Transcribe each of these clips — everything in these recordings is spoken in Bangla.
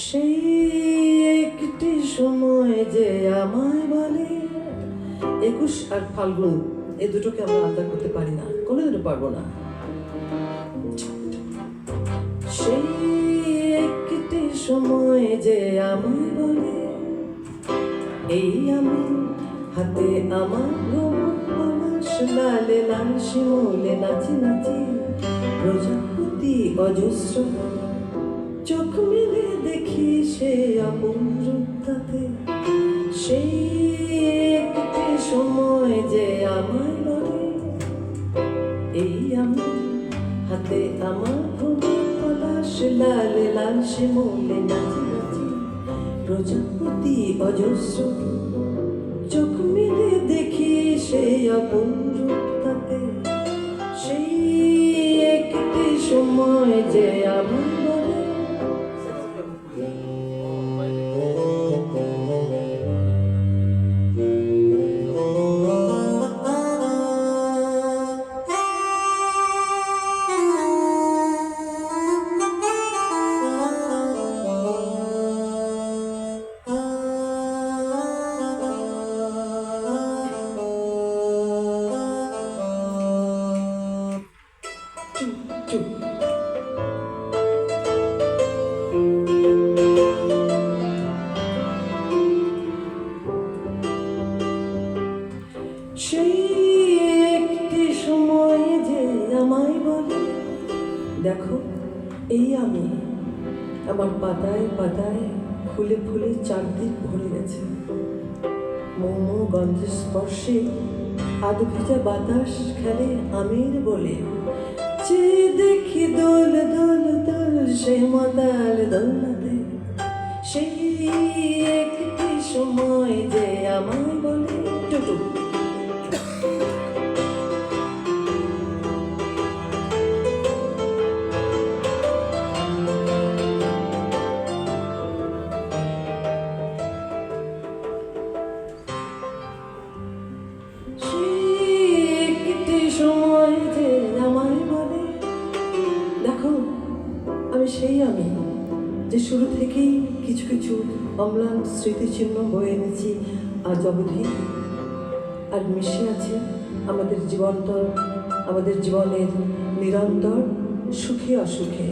সেই একটি সময় যে আমায় বলে ২১ আর ফাল্গুন, এই দুটোকে আমরা আলাদা করতে পারি না, কোনোদিনও পারবো না। সেই একটি সময় যে আমায় বলে এই আমি হাতে আমার পলাশ, লালে লাল শিমুলে নাচি নাচি প্রজাপতি অজস্র, চোখ মেলে দেখি সে আপন রূপটাতে। সেই একটি সময় যে আমায় বলে এই আমি হাতে আমার পলাশ, লালে লাল শিমুলে নাচি নাচি প্রজাপতি অজস্র, চোখ মেলে দেখি সে আপন রূপটাতে। সেই একটি সময় যে আমায় বলে সেই একটি সময় যে আমায় বলে দেখো এই আমি, আমার পাতায় পাতায় ফুলে ফুলে চারদিক ভরে গেছে। মৌম গন্ধের স্পর্শে আধ ভেজা বাতাস খেলে আমের বলে, যে দেখি দোল দোল দোল সে মাতাল দোলাতে। সেই একটি সময় যে আমায় বলে টুটু সময় যে আমায় বলে দেখো আমি সেই আমি যে শুরু থেকেই কিছু কিছু অম্লান স্মৃতিচিহ্ন বয়ে এনেছি আজ অবধি, আর মিশে আছে আমাদের জীবনতর, আমাদের জীবনের নিরন্তর সুখে অসুখে।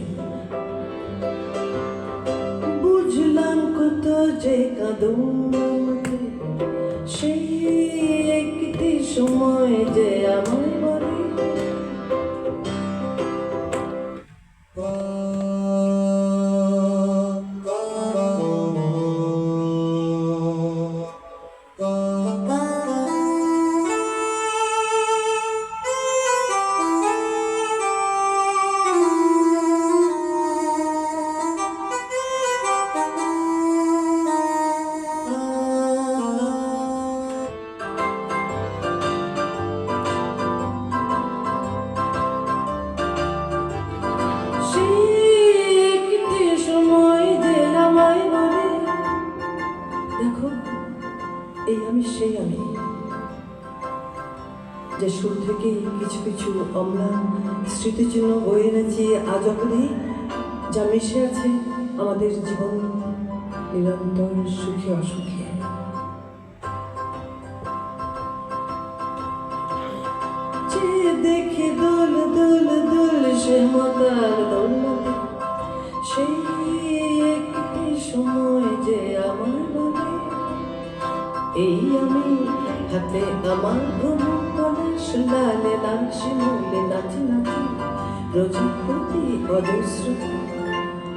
বুঝলাম কত যে কাঁদুন আমাকে সেই একটি সময় যে আমায় বলে দেখো এই আমি সেই আমি যে শুরু থেকেই কিছু কিছু অম্লান স্মৃতিচিহ্ন বয়ে এনেছি আজ অবধি, যা মিশে আছে আমাদের জীবন নিরন্তর সুখে অসুখে। যে দেখি দোল দোল দোল সে মাতাল দোলাতে। সেই একটি সময় যে আমায় বলে এই আমি হাতে আমার পলাশ, লালে লাল শিমুলে নাচি নাচি প্রজাপতি অজস্র,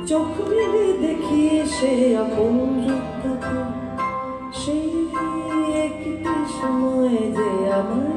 চোখ মেলে দেখি সে আপন রূপটাতে। সেই একটি সময় যে আমায়